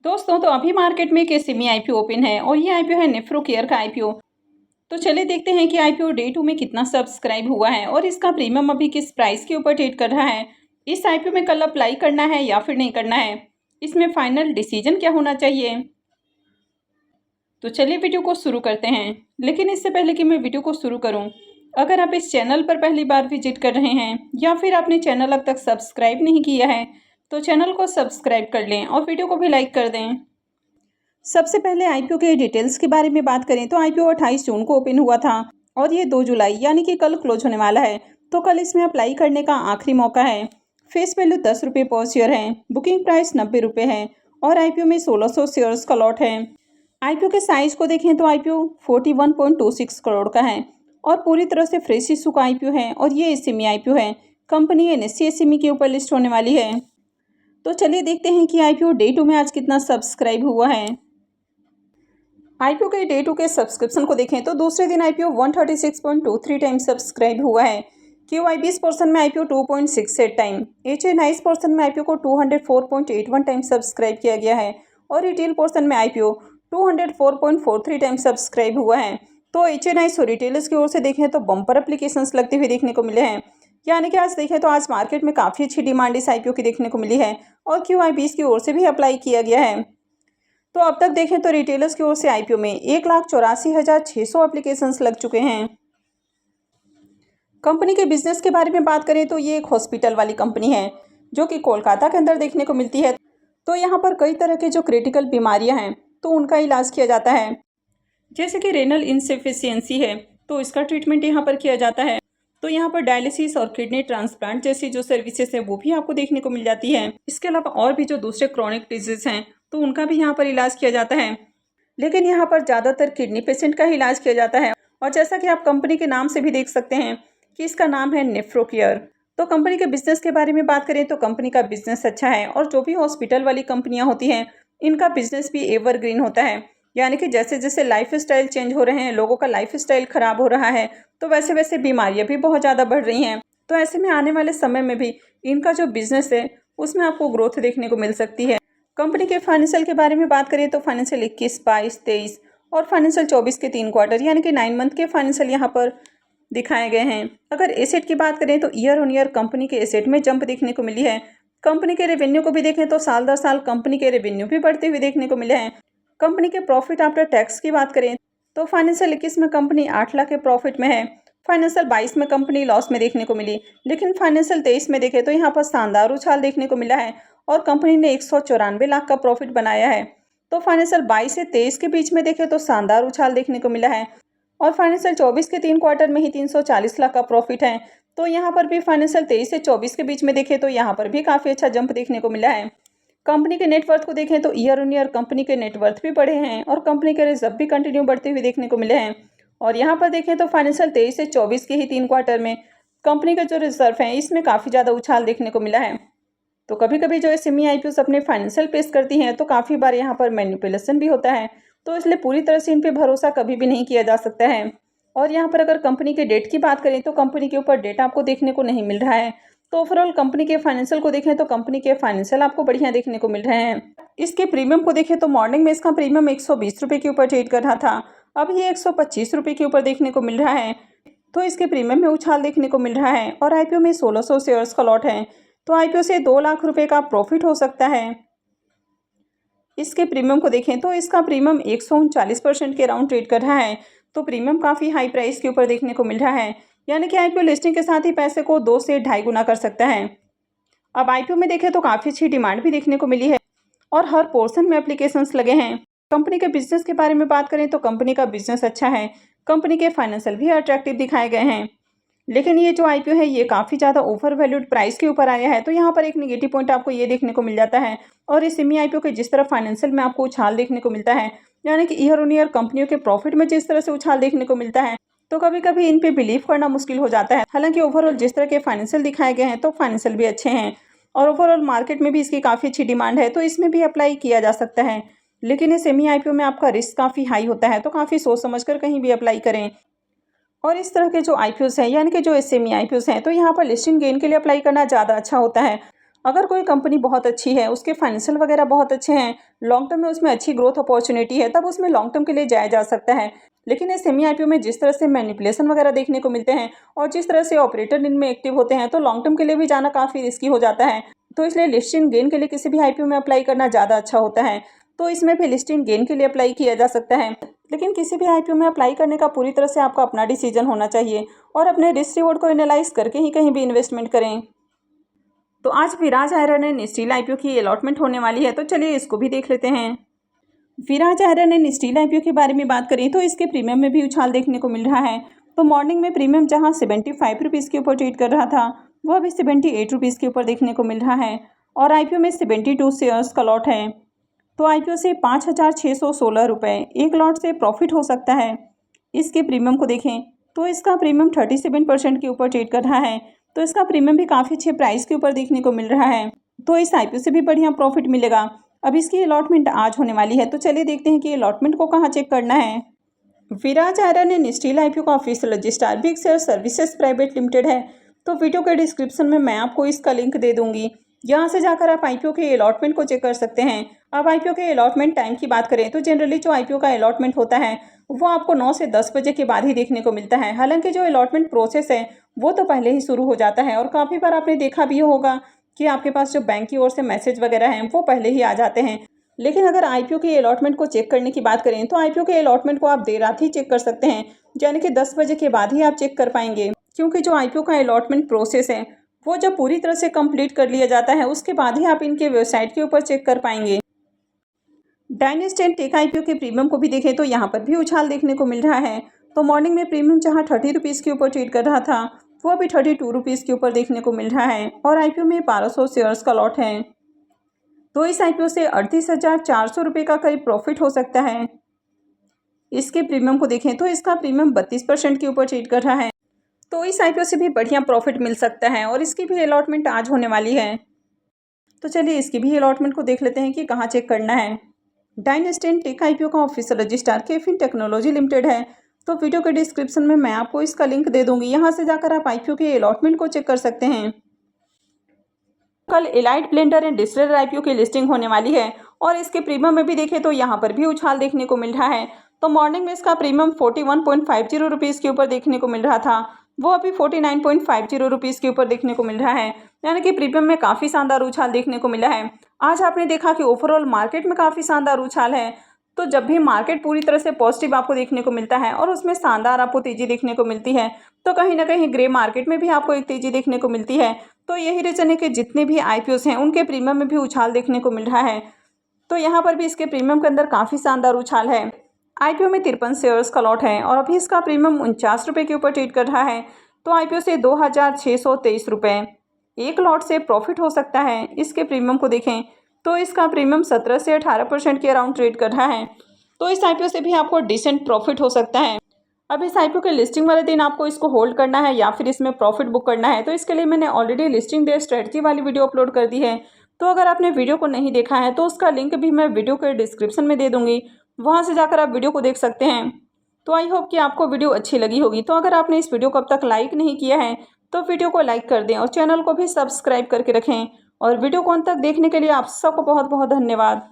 दोस्तों तो अभी मार्केट में एक एसएमई आईपीओ ओपन है और ये आईपीओ है नेफ्रो केयर का आईपीओ। तो चलिए देखते हैं कि आईपीओ डे 2 में कितना सब्सक्राइब हुआ है और इसका प्रीमियम अभी किस प्राइस के ऊपर ट्रेड कर रहा है। इस आईपीओ में कल अप्लाई करना है या फिर नहीं करना है, इसमें फाइनल डिसीजन क्या होना चाहिए। तो चलिए वीडियो को शुरू करते हैं। लेकिन इससे पहले कि मैं वीडियो को शुरू करूँ, अगर आप इस चैनल पर पहली बार विजिट कर रहे हैं या फिर आपने चैनल अब तक सब्सक्राइब नहीं किया है तो चैनल को सब्सक्राइब कर लें और वीडियो को भी लाइक कर दें। सबसे पहले आईपीओ के डिटेल्स के बारे में बात करें तो आईपीओ 28 जून को ओपन हुआ था और ये 2 जुलाई यानी कि कल क्लोज होने वाला है। तो कल इसमें अप्लाई करने का आखिरी मौका है। फेस वैल्यू 10 रुपये पर शेयर है, बुकिंग प्राइस 90 रुपये है और आईपीओ में 1600 शेयर्स का लॉट है। आईपीओ के साइज को देखें तो आईपीओ 41.26 करोड़ का है और पूरी तरह से फ्रेश इशू का आईपीओ है और ये एसएमई आईपीओ है। कंपनी एनएससी एसएमई के ऊपर लिस्ट होने वाली है। तो चलिए देखते हैं कि आईपीओ डे 2 में आज कितना सब्सक्राइब हुआ है। आईपीओ के डे 2 के सब्सक्रिप्शन को देखें तो दूसरे दिन आईपीओ 136.23 टाइम सब्सक्राइब हुआ है। QIBs पोर्सन में आईपीओ 2.68 टाइम, HNIs पोर्सन में आईपीओ को 204.81 टाइम सब्सक्राइब किया गया है और रिटेल पोर्सन में आईपीओ 204.43 टाइम सब्सक्राइब हुआ है। तो HNIs और रिटेलर्स की ओर से देखें तो बम्पर एप्लीकेशंस लगते हुए देखने को मिले हैं। यानी कि आज देखें तो आज मार्केट में काफ़ी अच्छी डिमांड इस आईपीओ की देखने को मिली है और QIBs की ओर से भी अप्लाई किया गया है। तो अब तक देखें तो रिटेलर्स की ओर से आईपीओ में 1,84,600 एप्लीकेशंस लग चुके हैं। कंपनी के बिजनेस के बारे में बात करें तो ये एक हॉस्पिटल वाली कंपनी है जो कि कोलकाता के अंदर देखने को मिलती है। तो यहाँ पर कई तरह के जो क्रिटिकल बीमारियाँ हैं तो उनका इलाज किया जाता है। जैसे कि रेनल इनसफिशियंसी है तो इसका ट्रीटमेंट यहाँ पर किया जाता है। तो यहाँ पर डायलिसिस और किडनी ट्रांसप्लांट जैसी जो सर्विसेज है वो भी आपको देखने को मिल जाती है। इसके अलावा और भी जो दूसरे क्रॉनिक डिजीज हैं तो उनका भी यहाँ पर इलाज किया जाता है। लेकिन यहाँ पर ज़्यादातर किडनी पेशेंट का इलाज किया जाता है और जैसा कि आप कंपनी के नाम से भी देख सकते हैं कि इसका नाम है नेफ्रो केयर। तो कंपनी के बिजनेस के बारे में बात करें तो कंपनी का बिजनेस अच्छा है और जो भी हॉस्पिटल वाली कंपनियाँ होती हैं इनका बिजनेस भी एवरग्रीन होता है। यानी कि जैसे जैसे लाइफ स्टाइल चेंज हो रहे हैं, लोगों का लाइफ स्टाइल ख़राब हो रहा है तो वैसे वैसे बीमारियाँ भी बहुत ज़्यादा बढ़ रही हैं। तो ऐसे में आने वाले समय में भी इनका जो बिजनेस है उसमें आपको ग्रोथ देखने को मिल सकती है। कंपनी के फाइनेंशियल के बारे में बात करें तो फाइनेंशियल 21, 22, 23 और फाइनेंशियल 24 के 3 क्वार्टर यानी कि 9 मंथ के फाइनेंशियल यहाँ पर दिखाए गए हैं। अगर एसेट की बात करें तो ईयर ऑन ईयर कंपनी के एसेट में जंप देखने को मिली है। कंपनी के रेवेन्यू को भी देखें तो साल दर साल कंपनी के रेवेन्यू भी बढ़ते हुए देखने को मिले हैं। कंपनी के प्रॉफिट आफ्टर टैक्स की बात करें तो फाइनेंशियल 21 में कंपनी 8 लाख के प्रॉफिट में है। फाइनेंशियल 22 में कंपनी लॉस में देखने को मिली, लेकिन फाइनेंशियल 23 में देखें तो यहाँ पर शानदार उछाल देखने को मिला है और कंपनी ने 194 लाख का प्रॉफिट बनाया है। तो फाइनेंशियल 22 से 23 के बीच में देखें तो शानदार उछाल देखने को मिला है और फाइनेंशियल 24 के 3 क्वार्टर में ही 340 लाख का प्रॉफिट है। तो यहाँ पर भी फाइनेंशियल 23 से 24 के बीच में देखें तो यहाँ पर भी काफ़ी अच्छा जंप देखने को मिला है। कंपनी के नेटवर्थ को देखें तो ईयर ऑन ईयर कंपनी के नेटवर्थ भी बढ़े हैं और कंपनी के रिजर्व भी कंटिन्यू बढ़ते हुए देखने को मिले हैं। और यहाँ पर देखें तो फाइनेंशियल 23 से 24 के ही 3 क्वार्टर में कंपनी का जो रिजर्व है इसमें काफ़ी ज़्यादा उछाल देखने को मिला है। तो कभी कभी जो एसएमई आईपीओस अपने फाइनेंशियल पेश करती हैं तो काफ़ी बार यहाँ पर मैनिपुलेशन भी होता है, तो इसलिए पूरी तरह से इन पर भरोसा कभी भी नहीं किया जा सकता है। और यहाँ पर अगर कंपनी के डेट की बात करें तो कंपनी के ऊपर डेट आपको देखने को नहीं मिल रहा है। तो ओवरऑल कंपनी के फाइनेंशियल को देखें तो कंपनी के फाइनेंशियल आपको बढ़िया देखने को मिल रहे हैं। इसके प्रीमियम को देखें तो मॉर्निंग में इसका प्रीमियम 120 रुपये के ऊपर ट्रेड कर रहा था, अब ये 125 रुपये के ऊपर देखने को मिल रहा है। तो इसके प्रीमियम में उछाल देखने को मिल रहा है और आईपीओ में 1600 शेयर्स का लॉट है। तो आईपीओ से 2 लाख रुपये का प्रॉफिट हो सकता है। इसके प्रीमियम को देखें तो इसका प्रीमियम 139% के राउंड ट्रेड कर रहा है। तो प्रीमियम काफ़ी हाई प्राइस के ऊपर देखने को मिल रहा है, यानी कि आईपीओ लिस्टिंग के साथ ही पैसे को 2 से 2.5 गुना कर सकता है। अब आईपीओ में देखें तो काफ़ी अच्छी डिमांड भी देखने को मिली है और हर पोर्शन में एप्लीकेशंस लगे हैं। कंपनी के बिजनेस के बारे में बात करें तो कंपनी का बिजनेस अच्छा है, कंपनी के फाइनेंशियल भी अट्रैक्टिव दिखाए गए हैं। लेकिन ये जो आईपीओ है ये काफ़ी ज़्यादा ओवर वैल्यूड प्राइस के ऊपर आया है, तो यहाँ पर एक नेगेटिव पॉइंट आपको ये देखने को मिल जाता है। और इस एसएमई आईपीओ के जिस तरह फाइनेंशियल में आपको उछाल देखने को मिलता है, यानी कि ईयर ऑन ईयर कंपनियों के प्रॉफिट में जिस तरह से उछाल देखने को मिलता है, तो कभी कभी इन पे बिलीव करना मुश्किल हो जाता है। हालांकि ओवरऑल जिस तरह के फाइनेंशियल दिखाए गए हैं तो फाइनेंशियल भी अच्छे हैं और ओवरऑल मार्केट में भी इसकी काफ़ी अच्छी डिमांड है, तो इसमें भी अप्लाई किया जा सकता है। लेकिन इस एसएमई आईपीओ में आपका रिस्क काफ़ी हाई होता है, तो काफ़ी सोच समझ कर कहीं भी अप्लाई करें। और इस तरह के जो आईपीओस हैं यानी कि जो एसएमई आईपीओस हैं तो यहाँ पर लिस्टिंग गेन के लिए अप्लाई करना ज़्यादा अच्छा होता है। अगर कोई कंपनी बहुत अच्छी है, उसके फाइनेंशियल वगैरह बहुत अच्छे हैं, लॉन्ग टर्म में उसमें अच्छी ग्रोथ अपॉर्चुनिटी है, तब उसमें लॉन्ग टर्म के लिए जाया जा सकता है। लेकिन इस सेमी आईपीओ में जिस तरह से मैनिपुलेशन वगैरह देखने को मिलते हैं और जिस तरह से ऑपरेटर इनमें एक्टिव होते हैं, तो लॉन्ग टर्म के लिए भी जाना काफ़ी रिस्की हो जाता है। तो इसलिए लिस्टिंग गेन के लिए किसी भी आईपीओ में अप्लाई करना ज़्यादा अच्छा होता है। तो इसमें भी लिस्टिंग गेन के लिए अप्लाई किया जा सकता है। लेकिन किसी भी आईपीओ में अप्लाई करने का पूरी तरह से आपका अपना डिसीजन होना चाहिए और अपने रिस्क रिवॉर्ड को एनालाइज करके ही कहीं भी इन्वेस्टमेंट करें। तो आज विराज आयरन एंड स्टील आईपीओ की अलॉटमेंट होने वाली है, तो चलिए इसको भी देख लेते हैं। विराज आयरन एंड स्टील आईपीओ के बारे में बात करें तो इसके प्रीमियम में भी उछाल देखने को मिल रहा है। तो मॉर्निंग में प्रीमियम जहां 75 रुपीज़ के ऊपर ट्रेड कर रहा था, वो अभी 78 रुपीज़ के ऊपर देखने को मिल रहा है और आईपीओ में 72 शेयर्स का लॉट है। तो आईपीओ से 5,616 रुपये एक लॉट से प्रॉफिट हो सकता है। इसके प्रीमियम को देखें तो इसका प्रीमियम 37% के ऊपर ट्रेड कर रहा है। तो इसका प्रीमियम भी काफ़ी अच्छे प्राइस के ऊपर देखने को मिल रहा है। तो इस आईपीओ से भी बढ़िया प्रॉफिट मिलेगा। अब इसकी अलॉटमेंट आज होने वाली है, तो चलिए देखते हैं कि अलॉटमेंट को कहाँ चेक करना है। विराज आयरन एंड स्टील आईपीओ का official registrar big share services private limited है। तो वीडियो के डिस्क्रिप्शन में मैं आपको इसका लिंक दे दूंगी, यहाँ से जाकर आप आईपीओ के अलॉटमेंट को चेक कर सकते हैं। अब आईपीओ के अलॉटमेंट टाइम की बात करें तो जनरली जो आईपीओ का अलॉटमेंट होता है वो आपको 9 से 10 बजे के बाद ही देखने को मिलता है। हालांकि जो अलॉटमेंट प्रोसेस है वो तो पहले ही शुरू हो जाता है और काफ़ी बार आपने देखा भी होगा कि आपके पास जो बैंक की ओर से मैसेज वगैरह हैं वो पहले ही आ जाते हैं। लेकिन अगर आईपीओ के अलॉटमेंट को चेक करने की बात करें तो आईपीओ के अलॉटमेंट को आप देर रात ही चेक कर सकते हैं, यानी कि 10 बजे के बाद ही आप चेक कर पाएंगे। क्योंकि जो आईपीओ का अलॉटमेंट प्रोसेस है वो जब पूरी तरह से कंप्लीट कर लिया जाता है उसके बाद ही आप इनके वेबसाइट के ऊपर चेक कर पाएंगे। डायनेस्ट एंड टेक आईपीओ के प्रीमियम को भी देखें तो यहाँ पर भी उछाल देखने को मिल रहा है। तो मॉर्निंग में प्रीमियम जहाँ 30 रुपीज़ के ऊपर ट्रेड कर रहा था वो अभी 32 रुपीज़ के ऊपर देखने को मिल रहा है और आईपीओ में 1200 शेयर्स का लॉट है। तो इस आईपीओ से 38,400 रुपये का करीब प्रॉफिट हो सकता है। इसके प्रीमियम को देखें तो इसका प्रीमियम 32% के ऊपर ट्रेड कर रहा है। तो इस आईपीओ से भी बढ़िया प्रॉफिट मिल सकता है और इसकी भी अलॉटमेंट आज होने वाली है। तो चलिए इसकी भी अलॉटमेंट को देख लेते हैं कि कहाँ चेक करना है। डायनेस्ट एंड टेक आईपीओ का ऑफिशियल रजिस्ट्रार केफिन टेक्नोलॉजी लिमिटेड है। तो वीडियो के डिस्क्रिप्शन में मैं आपको इसका लिंक दे दूंगी, यहाँ से जाकर आप आईपीओ के अलॉटमेंट को चेक कर सकते हैं। कल Allied Blender and Distiller IPO की लिस्टिंग होने वाली है और इसके प्रीमियम में भी देखें तो यहाँ पर भी उछाल देखने को मिल रहा है। तो मॉर्निंग में इसका प्रीमियम 41.50 रुपीज़ के ऊपर देखने को मिल रहा था, वो अभी 49.50 रुपीज़ के ऊपर देखने को मिल रहा है, यानी कि प्रीमियम में काफ़ी शानदार उछाल देखने को मिला है। आज आपने देखा कि ओवरऑल मार्केट में काफ़ी शानदार उछाल है। तो जब भी मार्केट पूरी तरह से पॉजिटिव आपको देखने को मिलता है और उसमें शानदार आपको तेज़ी देखने को मिलती है, तो कहीं ना कहीं ग्रे मार्केट में भी आपको एक तेज़ी देखने को मिलती है। तो यही रीज़न है कि जितने भी आईपीओस हैं उनके प्रीमियम में भी उछाल देखने को मिल रहा है। तो यहाँ पर भी इसके प्रीमियम के अंदर काफ़ी शानदार उछाल है। आईपीओ में 53 शेयर्स का लॉट है और अभी इसका प्रीमियम 49 रुपये के ऊपर ट्रेड कर रहा है। तो आईपीओ से 2,623 रुपये एक लॉट से प्रॉफिट हो सकता है। इसके प्रीमियम को देखें तो इसका प्रीमियम 17 से 18% के अराउंड ट्रेड कर रहा है। तो इस आईपीओ से भी आपको डिसेंट प्रॉफिट हो सकता है। अब इस आईपीओ के लिस्टिंग वाले दिन आपको इसको होल्ड करना है या फिर इसमें प्रॉफिट बुक करना है, तो इसके लिए मैंने ऑलरेडी लिस्टिंग डे स्ट्रेटजी वाली वीडियो अपलोड कर दी है। तो अगर आपने वीडियो को नहीं देखा है तो उसका लिंक भी मैं वीडियो के डिस्क्रिप्शन में दे दूँगी, वहाँ से जाकर आप वीडियो को देख सकते हैं। तो आई होप कि आपको वीडियो अच्छी लगी होगी। तो अगर आपने इस वीडियो को अब तक लाइक नहीं किया है तो वीडियो को लाइक कर दें और चैनल को भी सब्सक्राइब करके रखें। और वीडियो को अंत तक देखने के लिए आप सबको बहुत बहुत धन्यवाद।